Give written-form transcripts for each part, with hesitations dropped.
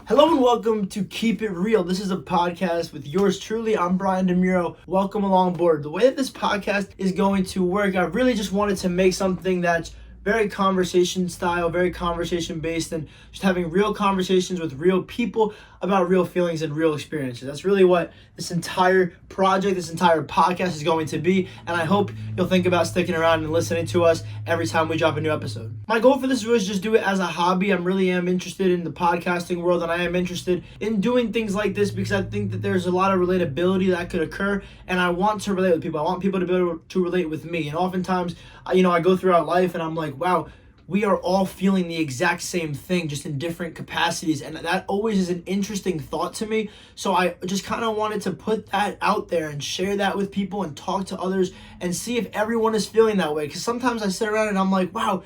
Hello and welcome to Keep It Real. This is a podcast with yours truly. I'm Brian DeMuro. Welcome along board. The way that this podcast is going to work, I really just wanted to make something that's very conversation style, very conversation based, and just having real conversations with real people about real feelings and real experiences. That's really what this entire project, this entire podcast is going to be, and I hope you'll think about sticking around and listening to us every time we drop a new episode. My goal for this was just do it as a hobby. I really am interested in the podcasting world, and I am interested in doing things like this because I think that there's a lot of relatability that could occur, and I want to relate with people. I want people to be able to relate with me, and oftentimes, I go throughout life and I'm like, wow, we are all feeling the exact same thing, just in different capacities. And that always is an interesting thought to me. So I just kind of wanted to put that out there and share that with people and talk to others and see if everyone is feeling that way. Because sometimes I sit around and I'm like, wow,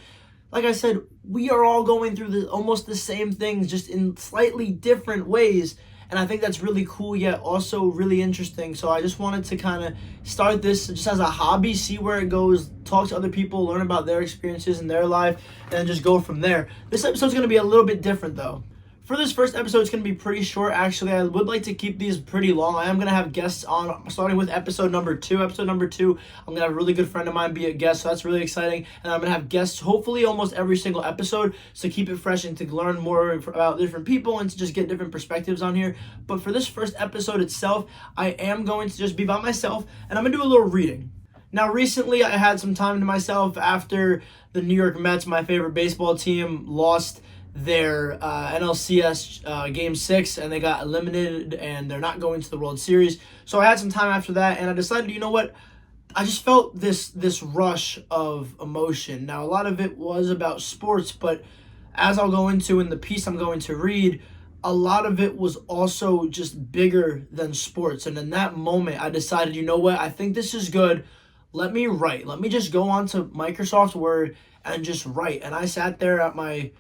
like I said, we are all going through almost the same things, just in slightly different ways. And I think that's really cool, yet also really interesting. So I just wanted to kind of start this just as a hobby, see where it goes, talk to other people, learn about their experiences in their life, and just go from there. This episode's going to be a little bit different, though. For this first episode, it's going to be pretty short, actually. I would like to keep these pretty long. I am going to have guests on, starting with episode number 2. Episode number 2, I'm going to have a really good friend of mine be a guest, so that's really exciting. And I'm going to have guests, hopefully, almost every single episode, so keep it fresh and to learn more about different people and to just get different perspectives on here. But for this first episode itself, I am going to just be by myself, and I'm going to do a little reading. Now, recently, I had some time to myself after the New York Mets, my favorite baseball team, lost their NLCS Game 6, and they got eliminated, and they're not going to the World Series. So I had some time after that, and I decided, you know what? I just felt this rush of emotion. Now, a lot of it was about sports, but as I'll go into in the piece I'm going to read, a lot of it was also just bigger than sports. And in that moment, I decided, you know what? I think this is good. Let me write. Let me just go onto Microsoft Word and just write. And I sat there at my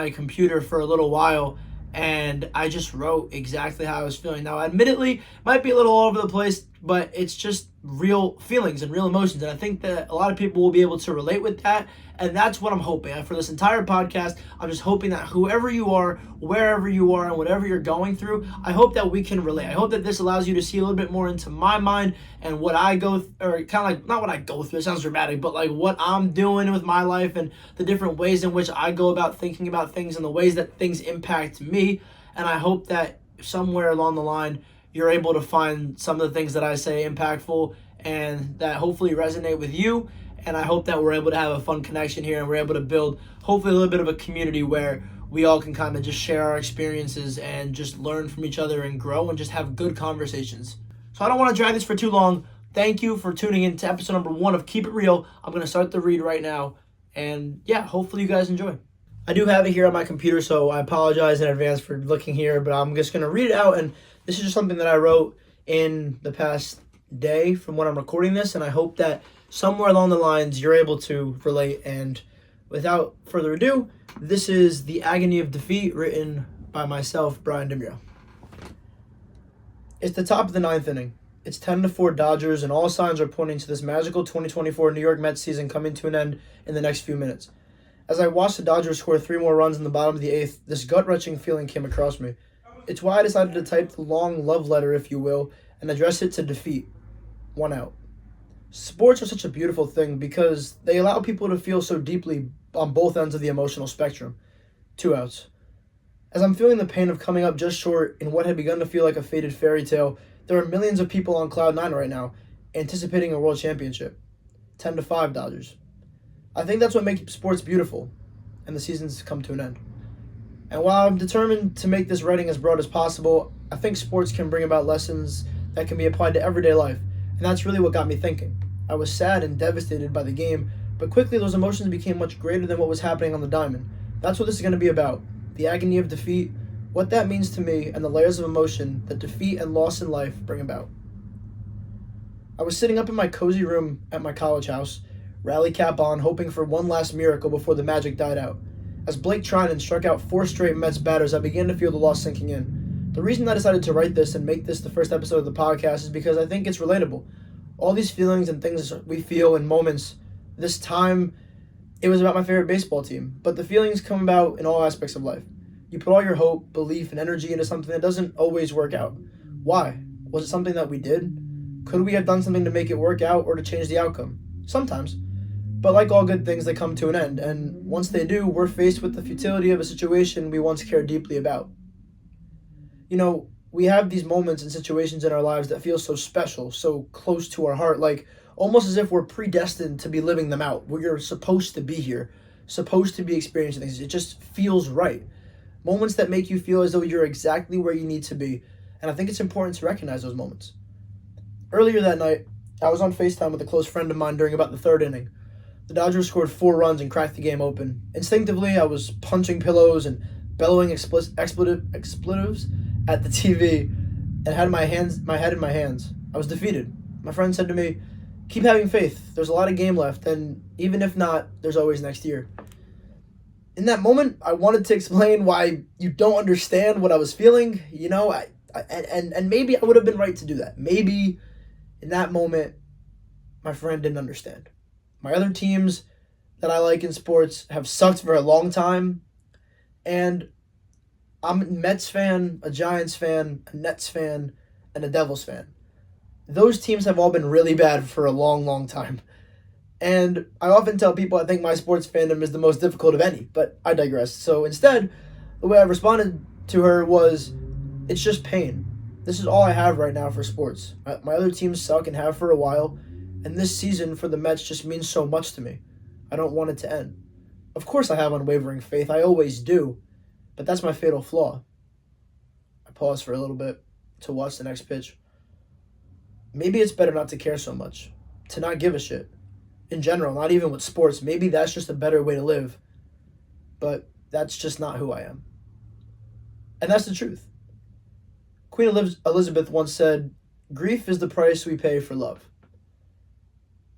computer for a little while, and I just wrote exactly how I was feeling. Now, admittedly, it might be a little all over the place, but it's just real feelings and real emotions, and I think that a lot of people will be able to relate with that, and that's what I'm hoping. And for this entire podcast, I'm just hoping that whoever you are, wherever you are, and whatever you're going through, I hope that we can relate. I hope that this allows you to see a little bit more into my mind and what I go or kind of like, not what I go through, it sounds dramatic, but like what I'm doing with my life and the different ways in which I go about thinking about things and the ways that things impact me. And I hope that somewhere along the line, you're able to find some of the things that I say impactful and that hopefully resonate with you. And I hope that we're able to have a fun connection here and we're able to build hopefully a little bit of a community where we all can kind of just share our experiences and just learn from each other and grow and just have good conversations. So I don't want to drag this for too long. Thank you for tuning in to episode number 1 of Keep It Real. I'm going to start the read right now. And yeah, hopefully you guys enjoy. I do have it here on my computer, so I apologize in advance for looking here, but I'm just going to read it out. And this is just something that I wrote in the past day from when I'm recording this, and I hope that somewhere along the lines you're able to relate. And without further ado, this is The Agony of Defeat, written by myself, Brian DeMuro. It's the top of the 9th inning. It's 10-4 Dodgers, and all signs are pointing to this magical 2024 New York Mets season coming to an end in the next few minutes. As I watched the Dodgers score 3 more runs in the bottom of the 8th, this gut-wrenching feeling came across me. It's why I decided to type the long love letter, if you will, and address it to defeat. 1 out. Sports are such a beautiful thing because they allow people to feel so deeply on both ends of the emotional spectrum. 2 outs. As I'm feeling the pain of coming up just short in what had begun to feel like a faded fairy tale, there are millions of people on cloud 9 right now, anticipating a world championship. 10-5 Dodgers. I think that's what makes sports beautiful, and the season's come to an end. And while I'm determined to make this writing as broad as possible, I think sports can bring about lessons that can be applied to everyday life, and that's really what got me thinking. I was sad and devastated by the game, but quickly those emotions became much greater than what was happening on the diamond. That's what this is going to be about. The agony of defeat, what that means to me, and the layers of emotion that defeat and loss in life bring about. I was sitting up in my cozy room at my college house, rally cap on, hoping for one last miracle before the magic died out. As Blake Trinan struck out 4 straight Mets batters, I began to feel the loss sinking in. The reason I decided to write this and make this the first episode of the podcast is because I think it's relatable. All these feelings and things we feel in moments, this time it was about my favorite baseball team, but the feelings come about in all aspects of life. You put all your hope, belief, and energy into something that doesn't always work out. Why? Was it something that we did? Could we have done something to make it work out or to change the outcome? Sometimes. But like all good things, they come to an end, and once they do, we're faced with the futility of a situation we once cared deeply about. We have these moments and situations in our lives that feel so special, so close to our heart, like almost as if we're predestined to be living them out. We're supposed to be here, supposed to be experiencing things. It just feels right. Moments that make you feel as though you're exactly where you need to be, and I think it's important to recognize those moments. Earlier that night, I was on FaceTime with a close friend of mine during about the third inning. The Dodgers scored 4 runs and cracked the game open. Instinctively, I was punching pillows and bellowing expletives at the TV and had my head in my hands. I was defeated. My friend said to me, "Keep having faith. There's a lot of game left, and even if not, there's always next year." In that moment, I wanted to explain why you don't understand what I was feeling. And maybe I would have been right to do that. Maybe in that moment, my friend didn't understand. My other teams that I like in sports have sucked for a long time, and I'm a Mets fan, a Giants fan, a Nets fan, and a Devils fan. Those teams have all been really bad for a long, long time. And I often tell people I think my sports fandom is the most difficult of any, but I digress. So instead, the way I responded to her was, it's just pain. This is all I have right now for sports. My other teams suck and have for a while, and this season for the Mets just means so much to me. I don't want it to end. Of course I have unwavering faith. I always do. But that's my fatal flaw. I paused for a little bit to watch the next pitch. Maybe it's better not to care so much, to not give a shit. In general, not even with sports. Maybe that's just a better way to live. But that's just not who I am. And that's the truth. Queen Elizabeth once said, "Grief is the price we pay for love."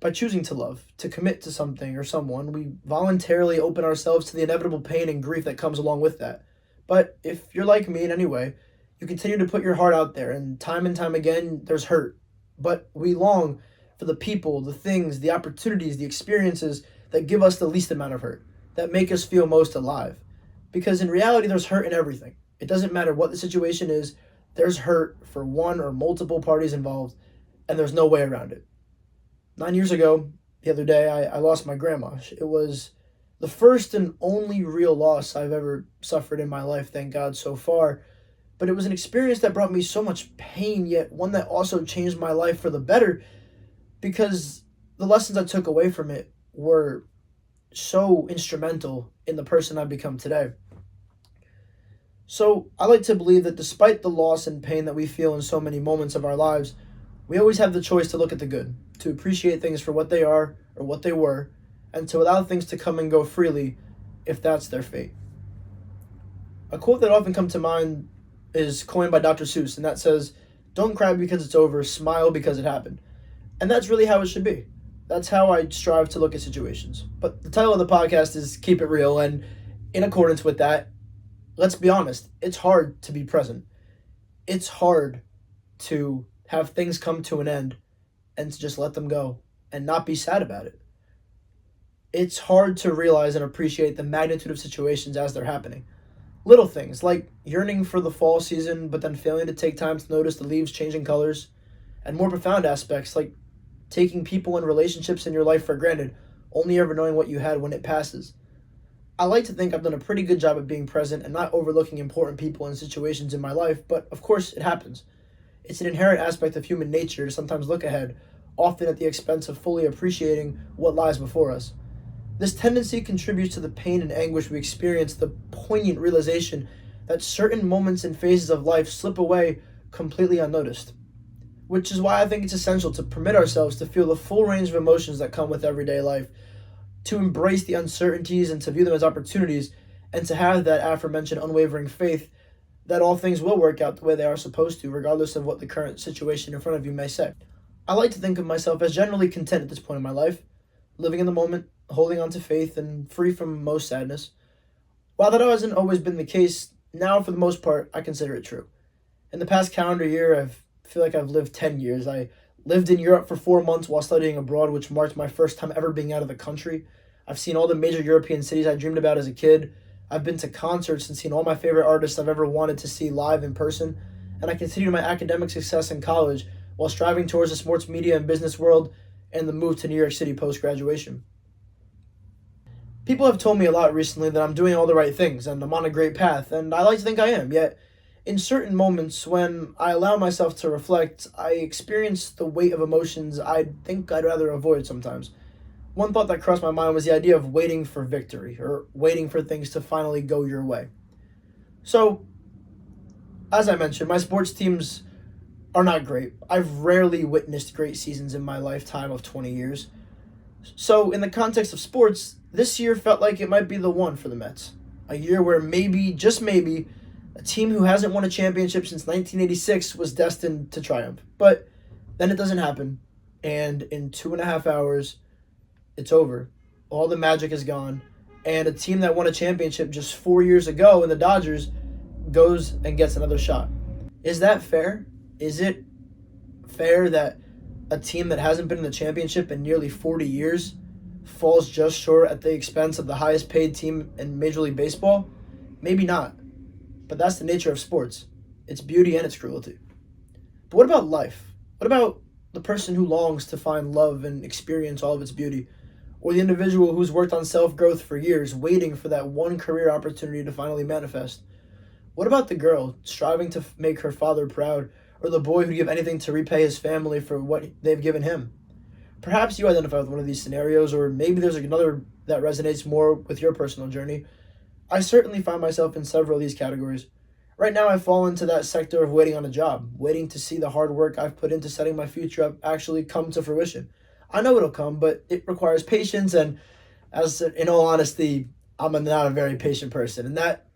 By choosing to love, to commit to something or someone, we voluntarily open ourselves to the inevitable pain and grief that comes along with that. But if you're like me in any way, you continue to put your heart out there, and time again, there's hurt. But we long for the people, the things, the opportunities, the experiences that give us the least amount of hurt, that make us feel most alive. Because in reality, there's hurt in everything. It doesn't matter what the situation is, there's hurt for one or multiple parties involved, and there's no way around it. 9 years ago, the other day, I lost my grandma. It was the first and only real loss I've ever suffered in my life, thank God, so far. But it was an experience that brought me so much pain, yet one that also changed my life for the better, because the lessons I took away from it were so instrumental in the person I've become today. So I like to believe that despite the loss and pain that we feel in so many moments of our lives, we always have the choice to look at the good, to appreciate things for what they are or what they were, and to allow things to come and go freely if that's their fate. A quote that often comes to mind is coined by Dr. Seuss, and that says, "Don't cry because it's over, smile because it happened." And that's really how it should be. That's how I strive to look at situations. But the title of the podcast is Keep It Real, and in accordance with that, let's be honest, it's hard to be present. It's hard to have things come to an end and to just let them go and not be sad about it. It's hard to realize and appreciate the magnitude of situations as they're happening. Little things like yearning for the fall season but then failing to take time to notice the leaves changing colors, and more profound aspects like taking people and relationships in your life for granted, only ever knowing what you had when it passes. I like to think I've done a pretty good job of being present and not overlooking important people and situations in my life, but of course it happens. It's an inherent aspect of human nature to sometimes look ahead, often at the expense of fully appreciating what lies before us. This tendency contributes to the pain and anguish we experience, the poignant realization that certain moments and phases of life slip away completely unnoticed. Which is why I think it's essential to permit ourselves to feel the full range of emotions that come with everyday life, to embrace the uncertainties and to view them as opportunities, and to have that aforementioned unwavering faith that all things will work out the way they are supposed to, regardless of what the current situation in front of you may say. I like to think of myself as generally content at this point in my life, living in the moment, holding on to faith, and free from most sadness. While that hasn't always been the case, now for the most part, I consider it true. In the past calendar year, I feel like I've lived 10 years. I lived in Europe for 4 months while studying abroad, which marked my first time ever being out of the country. I've seen all the major European cities I dreamed about as a kid. I've been to concerts and seen all my favorite artists I've ever wanted to see live in person, and I continued my academic success in college while striving towards the sports media and business world and the move to New York City post-graduation. People have told me a lot recently that I'm doing all the right things and I'm on a great path, and I like to think I am, yet in certain moments when I allow myself to reflect, I experience the weight of emotions I think I'd rather avoid sometimes. One thought that crossed my mind was the idea of waiting for victory, or waiting for things to finally go your way. So, as I mentioned, my sports teams are not great. I've rarely witnessed great seasons in my lifetime of 20 years. So, in the context of sports, this year felt like it might be the one for the Mets. A year where maybe, just maybe, a team who hasn't won a championship since 1986 was destined to triumph. But then it doesn't happen, and in 2.5 hours, it's over. All the magic is gone, and a team that won a championship just 4 years ago in the Dodgers goes and gets another shot. Is that fair? Is it fair that a team that hasn't been in the championship in nearly 40 years falls just short at the expense of the highest paid team in Major League Baseball? Maybe not. But that's the nature of sports. It's beauty and it's cruelty. But what about life? What about the person who longs to find love and experience all of its beauty? Or the individual who's worked on self-growth for years, waiting for that one career opportunity to finally manifest? What about the girl striving to make her father proud, or the boy who'd give anything to repay his family for what they've given him? Perhaps you identify with one of these scenarios, or maybe there's another that resonates more with your personal journey. I certainly find myself in several of these categories. Right now, I fall into that sector of waiting on a job, waiting to see the hard work I've put into setting my future up actually come to fruition. I know it'll come, but it requires patience, and in all honesty, I'm not a very patient person, and that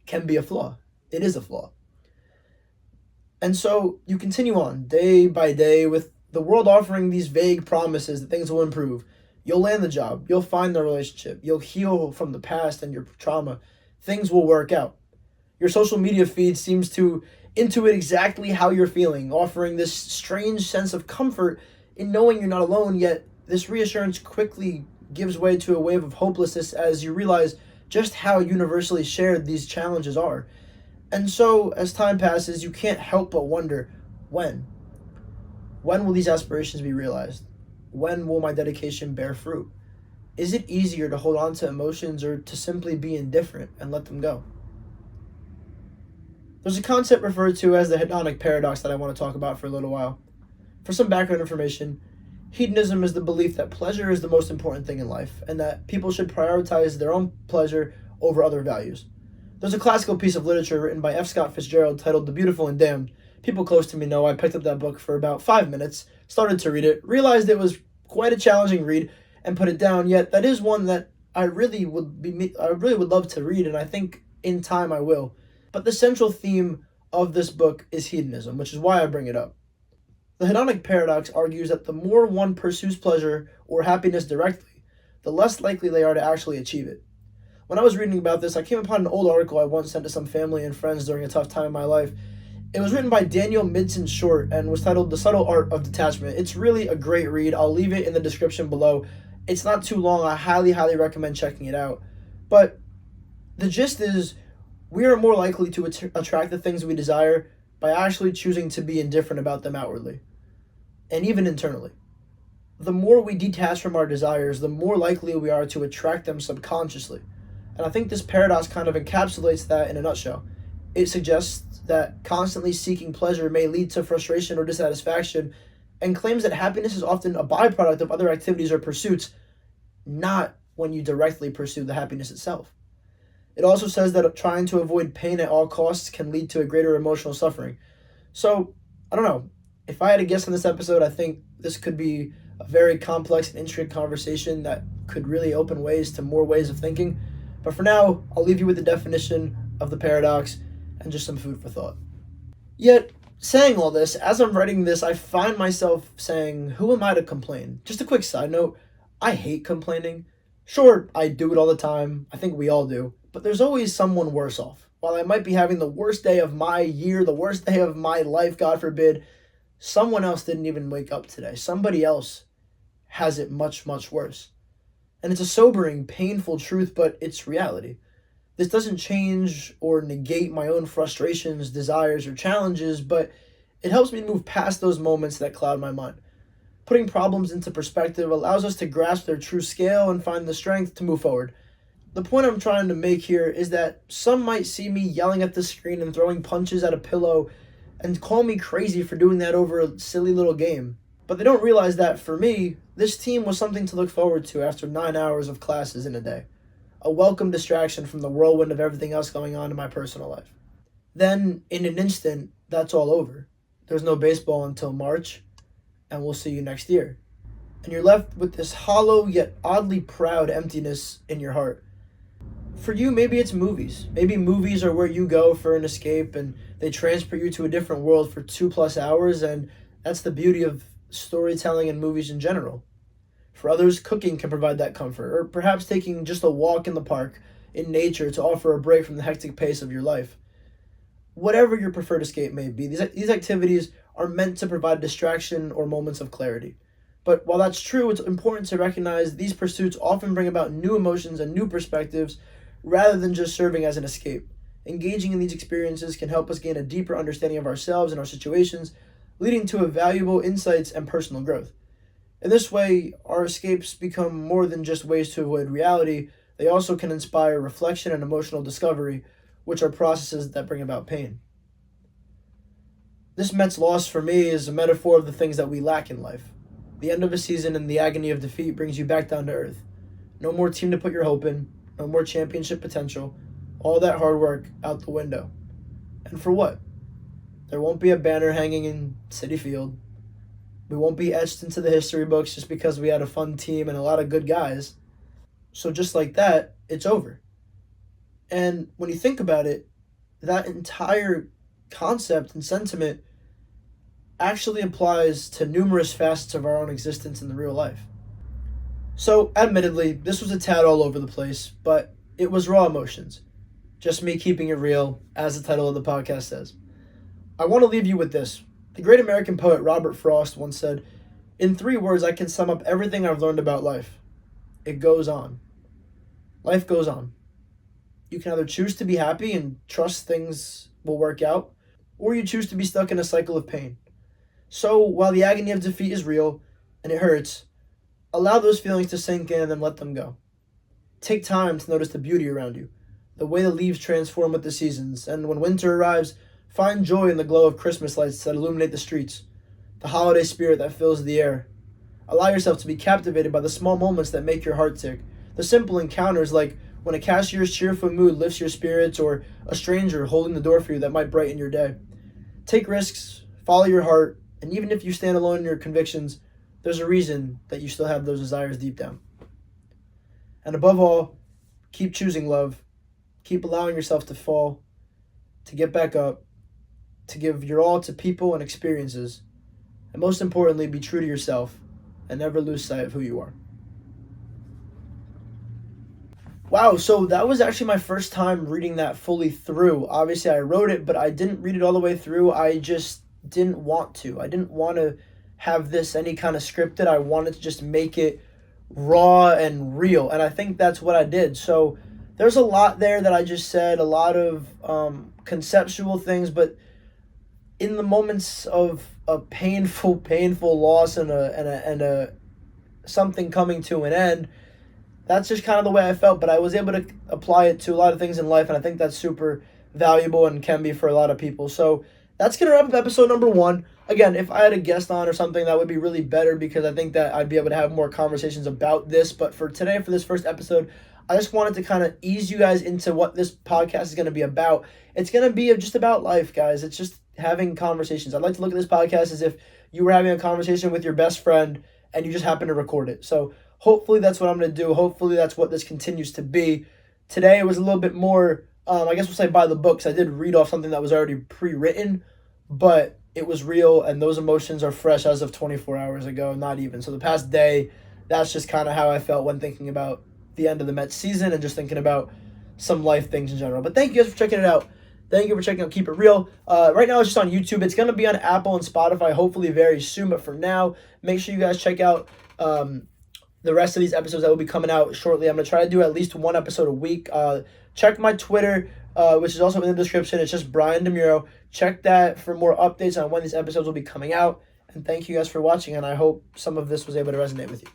can be a flaw. It is a flaw. And so you continue on day by day with the world offering these vague promises that things will improve. You'll land the job. You'll find the relationship. You'll heal from the past and your trauma. Things will work out. Your social media feed seems to intuit exactly how you're feeling, offering this strange sense of comfort in knowing you're not alone, yet this reassurance quickly gives way to a wave of hopelessness as you realize just how universally shared these challenges are. And so, as time passes, you can't help but wonder, when? When will these aspirations be realized? When will my dedication bear fruit? Is it easier to hold on to emotions or to simply be indifferent and let them go? There's a concept referred to as the hedonic paradox that I want to talk about for a little while. For some background information, hedonism is the belief that pleasure is the most important thing in life and that people should prioritize their own pleasure over other values. There's a classical piece of literature written by F. Scott Fitzgerald titled The Beautiful and Damned. People close to me know I picked up that book for about 5 minutes, started to read it, realized it was quite a challenging read, and put it down, yet that is one that I really would love to read, and I think in time I will. But the central theme of this book is hedonism, which is why I bring it up. The hedonic paradox argues that the more one pursues pleasure or happiness directly, the less likely they are to actually achieve it. When I was reading about this, I came upon an old article I once sent to some family and friends during a tough time in my life. It was written by Daniel Midson Short and was titled The Subtle Art of Detachment. It's really a great read. I'll leave it in the description below. It's not too long. I highly recommend checking it out. But the gist is, we are more likely to attract the things we desire by actually choosing to be indifferent about them outwardly, and even internally. The more we detach from our desires, the more likely we are to attract them subconsciously. And I think this paradox kind of encapsulates that in a nutshell. It suggests that constantly seeking pleasure may lead to frustration or dissatisfaction, and claims that happiness is often a byproduct of other activities or pursuits, not when you directly pursue the happiness itself. It also says that trying to avoid pain at all costs can lead to a greater emotional suffering. So, I don't know. If I had to guess on this episode, I think this could be a very complex and intricate conversation that could really open ways to more ways of thinking. But for now, I'll leave you with the definition of the paradox and just some food for thought. Yet, saying all this, as I'm writing this, I find myself saying, who am I to complain? Just a quick side note, I hate complaining. Sure, I do it all the time. I think we all do. But there's always someone worse off. While I might be having the worst day of my year, the worst day of my life, God forbid, someone else didn't even wake up today. Somebody else has it much, much worse. And it's a sobering, painful truth, but it's reality. This doesn't change or negate my own frustrations, desires, or challenges, but it helps me move past those moments that cloud my mind. Putting problems into perspective allows us to grasp their true scale and find the strength to move forward. The point I'm trying to make here is that some might see me yelling at the screen and throwing punches at a pillow and call me crazy for doing that over a silly little game. But they don't realize that for me, this team was something to look forward to after 9 hours of classes in a day. A welcome distraction from the whirlwind of everything else going on in my personal life. Then, in an instant, that's all over. There's no baseball until March, and we'll see you next year. And you're left with this hollow yet oddly proud emptiness in your heart. For you, maybe it's movies. Maybe movies are where you go for an escape and they transport you to a different world for 2+ hours, and that's the beauty of storytelling and movies in general. For others, cooking can provide that comfort, or perhaps taking just a walk in the park in nature to offer a break from the hectic pace of your life. Whatever your preferred escape may be, these activities are meant to provide distraction or moments of clarity. But while that's true, it's important to recognize these pursuits often bring about new emotions and new perspectives rather than just serving as an escape. Engaging in these experiences can help us gain a deeper understanding of ourselves and our situations, leading to valuable insights and personal growth. In this way, our escapes become more than just ways to avoid reality. They also can inspire reflection and emotional discovery, which are processes that bring about pain. This Mets loss for me is a metaphor of the things that we lack in life. The end of a season and the agony of defeat brings you back down to earth. No more team to put your hope in, no more championship potential, all that hard work out the window. And for what? There won't be a banner hanging in Citi Field. We won't be etched into the history books just because we had a fun team and a lot of good guys. So just like that, it's over. And when you think about it, that entire concept and sentiment actually applies to numerous facets of our own existence in the real life. So, admittedly, this was a tad all over the place, but it was raw emotions. Just me keeping it real, as the title of the podcast says. I want to leave you with this. The great American poet Robert Frost once said, "In 3 words, I can sum up everything I've learned about life. It goes on." Life goes on. You can either choose to be happy and trust things will work out, or you choose to be stuck in a cycle of pain. So, while the agony of defeat is real, and it hurts, allow those feelings to sink in and then let them go. Take time to notice the beauty around you, the way the leaves transform with the seasons, and when winter arrives, find joy in the glow of Christmas lights that illuminate the streets, the holiday spirit that fills the air. Allow yourself to be captivated by the small moments that make your heart tick, the simple encounters like when a cashier's cheerful mood lifts your spirits or a stranger holding the door for you that might brighten your day. Take risks, follow your heart, and even if you stand alone in your convictions, there's a reason that you still have those desires deep down. And above all, keep choosing love, keep allowing yourself to fall, to get back up, to give your all to people and experiences, and most importantly, be true to yourself and never lose sight of who you are. Wow, so that was actually my first time reading that fully through. Obviously, I wrote it, but I didn't read it all the way through. I just didn't want to. I didn't want to have this any kind of scripted. I wanted to just make it raw and real, and I think that's what I did. So there's a lot there that I just said, a lot of conceptual things, but in the moments of a painful loss and a something coming to an end, that's just kind of the way I felt. But I was able to apply it to a lot of things in life, and I think that's super valuable and can be for a lot of people. So that's going to wrap up episode number 1. Again, if I had a guest on or something, that would be really better because I think that I'd be able to have more conversations about this. But for today, for this first episode, I just wanted to kind of ease you guys into what this podcast is going to be about. It's going to be just about life, guys. It's just having conversations. I'd like to look at this podcast as if you were having a conversation with your best friend and you just happen to record it. So hopefully that's what I'm going to do. Hopefully that's what this continues to be. Today it was a little bit more, I guess we'll say by the books. I did read off something that was already pre-written, but it was real and those emotions are fresh as of 24 hours ago, not even. So the past day, that's just kind of how I felt when thinking about the end of the Mets season and just thinking about some life things in general. But thank you guys for checking it out. Thank you for checking out Keep It Real. Right now it's just on YouTube. It's going to be on Apple and Spotify hopefully very soon. But for now, make sure you guys check out the rest of these episodes that will be coming out shortly. I'm going to try to do at least 1 episode a week. check my Twitter, which is also in the description. It's just Brian DeMuro. Check that for more updates on when these episodes will be coming out. And thank you guys for watching, and I hope some of this was able to resonate with you.